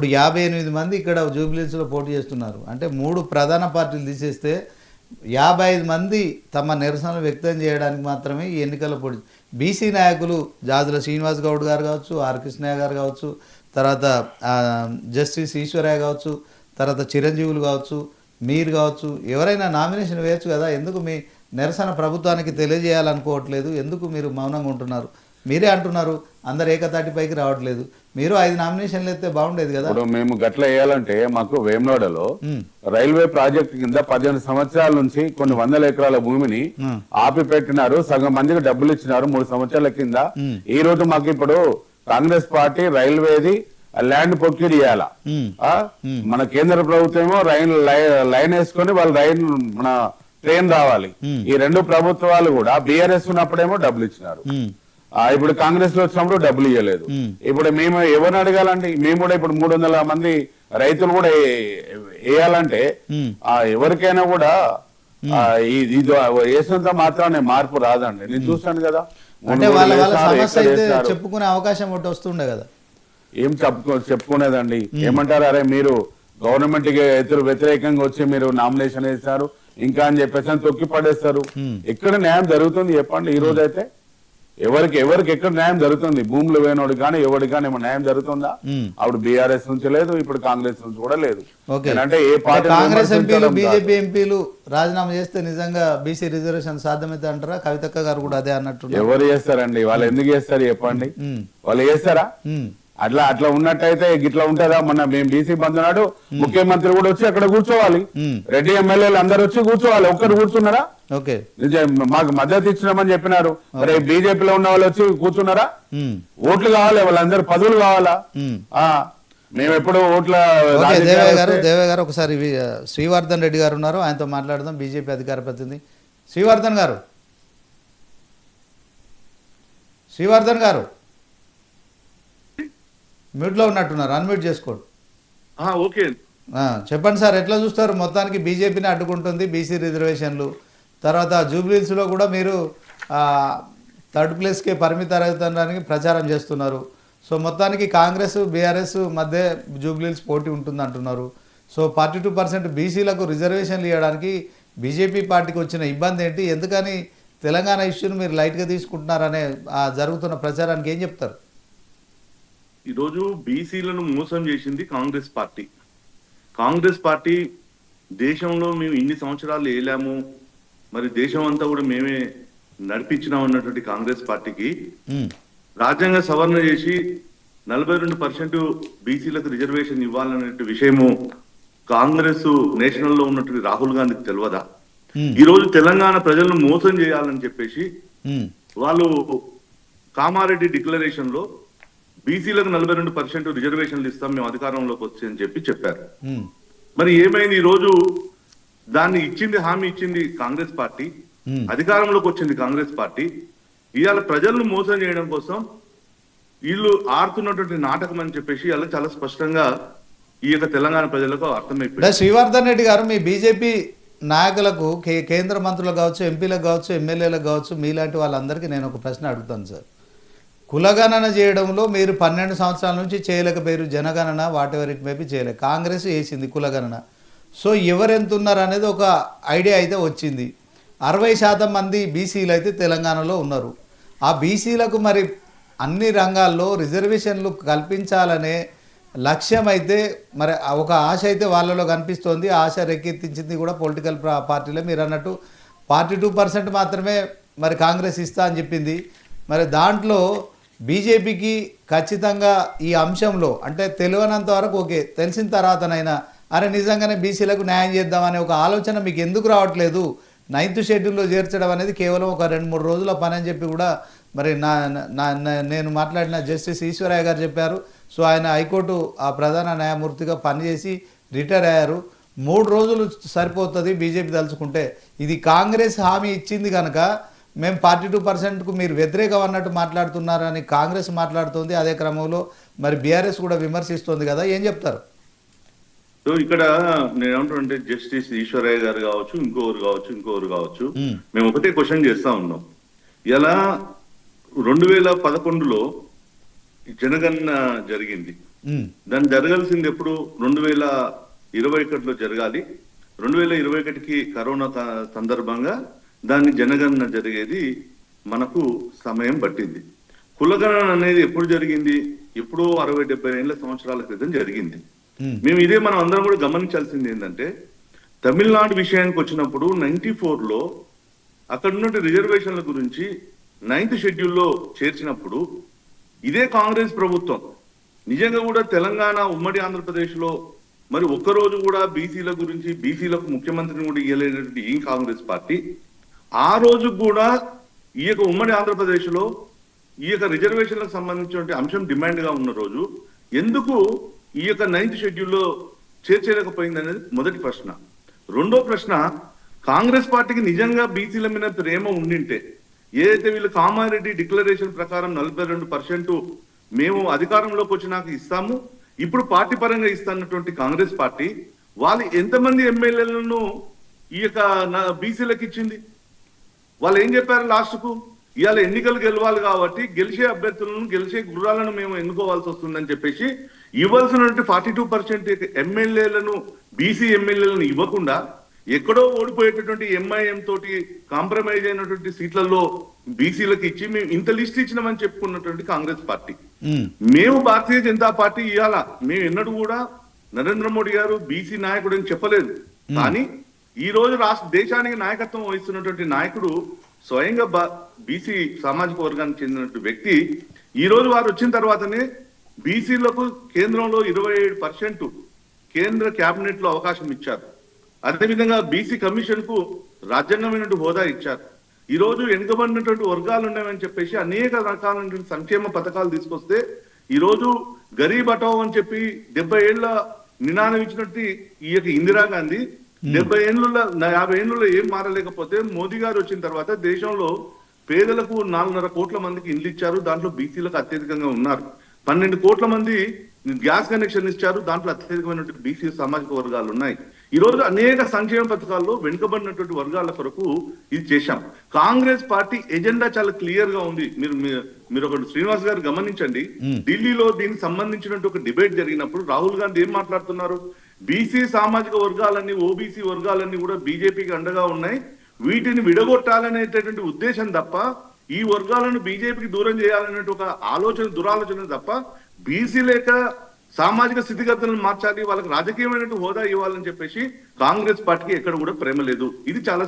ఇప్పుడు 58 మంది ఇక్కడ జూబ్లీహిల్స్లో పోటీ చేస్తున్నారు. అంటే 3 ప్రధాన పార్టీలు తీసేస్తే 55 మంది తమ నిరసనలు వ్యక్తం చేయడానికి మాత్రమే ఈ ఎన్నికల పోటీ. బీసీ నాయకులు జాజుల శ్రీనివాస్ గౌడ్ గారు కావచ్చు, ఆర్ కృష్ణయ్య గారు కావచ్చు, తర్వాత జస్టిస్ ఈశ్వరయ్య కావచ్చు, తర్వాత చిరంజీవులు కావచ్చు, మీరు కావచ్చు, ఎవరైనా నామినేషన్ వేయచ్చు కదా. ఎందుకు మీ నిరసన ప్రభుత్వానికి తెలియజేయాలనుకోవట్లేదు? ఎందుకు మీరు మౌనంగా ఉంటున్నారు? మీరే అంటున్నారు అందరు ఏకతాటిపైకి రావట్లేదు. మీరు 5 నామినేషన్లు అయితే బాగుండేది కదా. ఇప్పుడు మేము గట్ల వేయాలంటే మాకు వేములవాడలో రైల్వే ప్రాజెక్ట్ కింద 15 సంవత్సరాల నుంచి కొన్ని వందల ఎకరాల భూమిని ఆపి పెట్టినారు. సగం మందికి డబ్బులు ఇచ్చినారు 3 సంవత్సరాల కింద. ఈ రోజు మాకు ఇప్పుడు కాంగ్రెస్ పార్టీ రైల్వేది ల్యాండ్ ప్రొక్యూర్ చేయాలా, మన కేంద్ర ప్రభుత్వమో లైన్ వేసుకొని వాళ్ళు మన ట్రైన్ రావాలి. ఈ 2 ప్రభుత్వాలు కూడా బీఆర్ఎస్ ఉన్నప్పుడేమో డబ్బులు ఇచ్చినారు, ఇప్పుడు కాంగ్రెస్ లో వచ్చినప్పుడు డబ్బులు ఇవ్వలేదు. ఇప్పుడు మేము ఎవరిని అడగాలండి? మేము కూడా ఇప్పుడు 300 మంది రైతులు కూడా వేయాలంటే ఎవరికైనా కూడా ఇది వేసినంత మాత్రాన్ని మార్పు రాదండి. నేను చూస్తాను కదా, చెప్పుకునే అవకాశం ఒకటి వస్తుండే కదా. ఏం చెప్పుకునేదండి? ఏమంటారు, అరే మీరు గవర్నమెంట్ కి వ్యతిరేకంగా వచ్చి మీరు నామినేషన్ వేస్తారు ఇంకా అని చెప్పేసి తొక్కి పడేస్తారు. ఎక్కడ న్యాయం జరుగుతుంది చెప్పండి? ఈ రోజు అయితే ఎవరికి ఎక్కడ న్యాయం జరుగుతుంది? భూములు వేయనోడు కానీ ఎవరికి కానీ న్యాయం జరుగుతుందా? అప్పుడు బీఆర్ఎస్ నుంచి లేదు, ఇప్పుడు కాంగ్రెస్ నుంచి కూడా లేదు. అంటే ఏ పార్టీ కాంగ్రెస్ ఎంపీలు బీజేపీ ఎంపీలు రాజీనామా చేస్తే నిజంగా బీసీ రిజర్వేషన్ సాధ్యమైతే అంటారా? కవితక్క గారు కూడా అదే అన్నట్టు. ఎవరు చేస్తారండి? వాళ్ళు ఎందుకు చేస్తారు చెప్పండి? వాళ్ళు చేస్తారా? అట్లా ఉన్నట్టయితే గిట్లా ఉంటుందా? మొన్న మేము బీసీ బంద్ నాడు ముఖ్యమంత్రి కూడా వచ్చి అక్కడ కూర్చోవాలి, రెడ్డి ఎమ్మెల్యేలు అందరు వచ్చి కూర్చోవాలి. ఒక్కరు కూర్చున్నారా? మాకు మద్దతు ఇచ్చినామని చెప్పినారు, మరి బీజేపీలో ఉన్న వాళ్ళు వచ్చి కూర్చున్నారా? ఓట్లు కావాలి, వాళ్ళందరూ పదవులు కావాలా? మేము ఎప్పుడు ఓట్ల. దేవయ్య గారు ఒకసారి శ్రీవర్ధన్ రెడ్డి గారు ఉన్నారు, ఆయనతో మాట్లాడదాం. బీజేపీ అధికార ప్రతినిధి శ్రీవర్ధన్ గారు. శ్రీవర్ధన్ గారు మ్యూట్లో ఉన్నట్టున్నారు, అన్మ్యూట్ చేసుకోండి. ఓకే, చెప్పండి సార్, ఎట్లా చూస్తారు? మొత్తానికి బీజేపీని అడ్డుకుంటుంది బీసీ రిజర్వేషన్లు, తర్వాత జూబ్లీహిల్స్లో కూడా మీరు 3rd ప్లేస్కే పరిమితం అవుతానికి ప్రచారం చేస్తున్నారు. సో మొత్తానికి కాంగ్రెస్ బీఆర్ఎస్ మధ్య జూబ్లీహిల్స్ పోటీ ఉంటుంది అంటున్నారు. సో 42% బీసీలకు రిజర్వేషన్లు ఇవ్వడానికి బీజేపీ పార్టీకి వచ్చిన ఇబ్బంది ఏంటి? ఎందుకని తెలంగాణ ఇష్యూని మీరు లైట్గా తీసుకుంటున్నారనే జరుగుతున్న ప్రచారానికి ఏం చెప్తారు? ఈరోజు బీసీలను మోసం చేసింది కాంగ్రెస్ పార్టీ. కాంగ్రెస్ పార్టీ దేశంలో మేము ఇన్ని సంవత్సరాలు వేయలేము, మరి దేశం అంతా కూడా మేమే నడిపించినాం అన్నటువంటి కాంగ్రెస్ పార్టీకి రాజ్యాంగ సవరణ చేసి 42% బీసీలకు రిజర్వేషన్ ఇవ్వాలనే విషయము కాంగ్రెస్ నేషనల్ లో ఉన్నటువంటి రాహుల్ గాంధీకి తెలియదా? ఈ రోజు తెలంగాణ ప్రజలను మోసం చేయాలని చెప్పేసి వాళ్ళు కామారెడ్డి డిక్లరేషన్ లో బీసీలకు 42% రిజర్వేషన్లు ఇస్తాం మేము అధికారంలోకి వచ్చి అని చెప్పారు. మరి ఏమైంది? ఈ రోజు దాన్ని ఇచ్చింది, హామీ ఇచ్చింది కాంగ్రెస్ పార్టీ, అధికారంలోకి వచ్చింది కాంగ్రెస్ పార్టీ. ఇవాళ ప్రజలను మోసం చేయడం కోసం వీళ్ళు ఆడుతున్నటువంటి నాటకం అని చెప్పేసి అలా చాలా స్పష్టంగా ఈ యొక్క తెలంగాణ ప్రజలకు అర్థమైపోయింది. శ్రీవర్ధన్ రెడ్డి గారు, మీ బీజేపీ నాయకులకు, కేంద్ర మంత్రులకు కావచ్చు, ఎంపీలకు కావచ్చు, ఎమ్మెల్యేలకు కావచ్చు, మీలాంటి వాళ్ళందరికీ నేను ఒక ప్రశ్న అడుగుతాను సార్. కులగణన చేయడంలో మీరు 12 సంవత్సరాల నుంచి చేయలేకపోయారు. జనగణన వాటెవర్ ఇట్ మేబీ చేయలేదు. కాంగ్రెస్ వేసింది కులగణన. సో ఎవరెంత ఉన్నారు అనేది ఒక ఐడియా అయితే వచ్చింది. 60% మంది బీసీలు అయితే తెలంగాణలో ఉన్నారు. ఆ బీసీలకు మరి అన్ని రంగాల్లో రిజర్వేషన్లు కల్పించాలనే లక్ష్యం అయితే మరి ఒక ఆశ అయితే వాళ్ళలో కనిపిస్తోంది. ఆశ రేకెత్తించింది కూడా పొలిటికల్ పార్టీలో. మీరు అన్నట్టు 42% మాత్రమే మరి కాంగ్రెస్ ఇస్తా అని చెప్పింది. మరి దాంట్లో బీజేపీకి ఖచ్చితంగా ఈ అంశంలో అంటే తెలియనంత వరకు ఓకే, తెలిసిన తర్వాతనైనా అరే నిజంగానే బీసీలకు న్యాయం చేద్దామనే ఒక ఆలోచన మీకు ఎందుకు రావట్లేదు? 9th షెడ్యూల్లో చేర్చడం అనేది కేవలం ఒక 2-3 రోజుల పని అని చెప్పి కూడా మరి నేను మాట్లాడిన జస్టిస్ ఈశ్వరయ్య గారు చెప్పారు. సో ఆయన హైకోర్టు ప్రధాన న్యాయమూర్తిగా పనిచేసి రిటైర్ అయ్యారు. 3 రోజులు సరిపోతుంది బీజేపీ తలుచుకుంటే. ఇది కాంగ్రెస్ హామీ ఇచ్చింది కనుక మేము 42%కు మీరు వ్యతిరేకం అన్నట్టు మాట్లాడుతున్నారని కాంగ్రెస్ మాట్లాడుతుంది. అదే క్రమంలో మరి బీఆర్ఎస్ కూడా విమర్శిస్తుంది కదా, ఏం చెప్తారు? సో ఇక్కడ నేను ఏమంటానంటే జస్టిస్ ఈశ్వరయ్య గారు కావచ్చు, ఇంకోరు కావచ్చు, మేము ఒకటే క్వశ్చన్ చేస్తా ఉన్నాం. ఇలా 2011లో జనగణన జరిగింది. దాన్ని జరగాల్సింది ఎప్పుడు 2021లో జరగాలి. 2021కి కరోనా సందర్భంగా దాన్ని జనగణన జరిగేది మనకు సమయం పట్టింది. కులగణన అనేది ఎప్పుడు జరిగింది? ఎప్పుడో 60-70 ఏళ్ల సంవత్సరాల క్రితం జరిగింది. మేము ఇదే మనం అందరం కూడా గమనించాల్సింది ఏంటంటే, తమిళనాడు విషయానికి వచ్చినప్పుడు 94లో అక్కడ ఉన్న రిజర్వేషన్ల గురించి 9th షెడ్యూల్లో చేర్చినప్పుడు ఇదే కాంగ్రెస్ ప్రభుత్వం నిజంగా కూడా తెలంగాణ ఉమ్మడి ఆంధ్రప్రదేశ్ లో మరి ఒక్కరోజు కూడా బీసీల గురించి, బీసీలకు ముఖ్యమంత్రిని కూడా ఇవ్వలేనటువంటి ఈ కాంగ్రెస్ పార్టీ ఆ రోజు కూడా ఈ యొక్క ఉమ్మడి ఆంధ్రప్రదేశ్ లో ఈ యొక్క రిజర్వేషన్లకు సంబంధించిన అంశం డిమాండ్ గా ఉన్న రోజు ఎందుకు ఈ యొక్క 9th షెడ్యూల్లో చేర్చలేకపోయింది అనేది మొదటి ప్రశ్న. రెండో ప్రశ్న, కాంగ్రెస్ పార్టీకి నిజంగా బీసీల మీద ప్రేమ ఉండింటే, ఏదైతే వీళ్ళు కామారెడ్డి డిక్లరేషన్ ప్రకారం 42% మేము అధికారంలోకి వచ్చినాక ఇస్తాము, ఇప్పుడు పార్టీ పరంగా ఇస్తున్నటువంటి కాంగ్రెస్ పార్టీ వాళ్ళు ఎంతమంది ఎమ్మెల్యేలను ఈ యొక్క బీసీలకు ఇచ్చింది? వాళ్ళు ఏం చెప్పారు లాస్ట్ కు? ఇవాళ ఎన్నికలు గెలవాలి కాబట్టి గెలిచే అభ్యర్థులను, గెలిచే గుర్రాలను మేము ఎన్నుకోవాల్సి వస్తుందని చెప్పేసి ఇవ్వాల్సినటువంటి 42% ఎమ్మెల్యేలను, బీసీ ఎమ్మెల్యేలను ఇవ్వకుండా ఎక్కడో ఓడిపోయేటటువంటి ఎంఐఎం తోటి కాంప్రమైజ్ అయినటువంటి సీట్లలో బీసీలకు ఇచ్చి మేము ఇంత లిస్ట్ ఇచ్చినామని చెప్పుకున్నటువంటి కాంగ్రెస్ పార్టీ. మేము భారతీయ జనతా పార్టీ ఇవాళ మేము ఎన్నడూ కూడా నరేంద్ర మోడీ గారు బీసీ నాయకుడు అని చెప్పలేదు. కానీ ఈ రోజు దేశానికి నాయకత్వం వహిస్తున్నటువంటి నాయకుడు స్వయంగా బీసీ సామాజిక వర్గానికి చెందినటువంటి వ్యక్తి ఈ రోజు వారు వచ్చిన తర్వాతనే బీసీలకు కేంద్రంలో 27% కేంద్ర కేబినెట్ లో అవకాశం ఇచ్చారు. అదేవిధంగా బీసీ కమిషన్ కు రాజ్యాంగమైన హోదా ఇచ్చారు. ఈ రోజు వెనుకబడినటువంటి వర్గాలు ఉన్నాయని చెప్పేసి అనేక రకాలైనటువంటి సంక్షేమ పథకాలు తీసుకొస్తే ఈ రోజు గరీబ్ హఠావో అని చెప్పి 70 ఏళ్ల నినాదం ఇచ్చినట్టు ఈ యొక్క ఇందిరాగాంధీ 50 ఏళ్ళలో ఏం మారలేకపోతే మోదీ గారు వచ్చిన తర్వాత దేశంలో పేదలకు 4.5 కోట్ల మందికి ఇండ్లు ఇచ్చారు. దాంట్లో బీసీలకు అత్యధికంగా ఉన్నారు. 12 కోట్ల మంది గ్యాస్ కనెక్షన్ ఇచ్చారు. దాంట్లో అత్యధికమైనటువంటి బీసీ సామాజిక వర్గాలు ఉన్నాయి. ఈ రోజు అనేక సంక్షేమ పథకాల్లో వెనుకబడినటువంటి వర్గాల కొరకు ఇది చేశాం. కాంగ్రెస్ పార్టీ ఎజెండా చాలా క్లియర్ గా ఉంది. మీరు ఒకటి శ్రీనివాస్ గారు గమనించండి, ఢిల్లీలో దీనికి సంబంధించినట్టు ఒక డిబేట్ జరిగినప్పుడు రాహుల్ గాంధీ ఏం మాట్లాడుతున్నారు? బీసీ సామాజిక వర్గాలన్నీ, ఓబీసీ వర్గాలన్నీ కూడా బీజేపీకి అండగా ఉన్నాయి, వీటిని విడగొట్టాలనేటటువంటి ఉద్దేశం తప్ప, ఈ వర్గాలను బీజేపీకి దూరం చేయాలనే ఒక దురాలోచన తప్ప బీసీ లేక సామాజిక స్థితిగతులను మార్చాలి, వాళ్ళకి రాజకీయమైన హోదా ఇవ్వాలని చెప్పేసి కాంగ్రెస్ పార్టీకి ఎక్కడ కూడా ప్రేమ లేదు. ఇది చాలా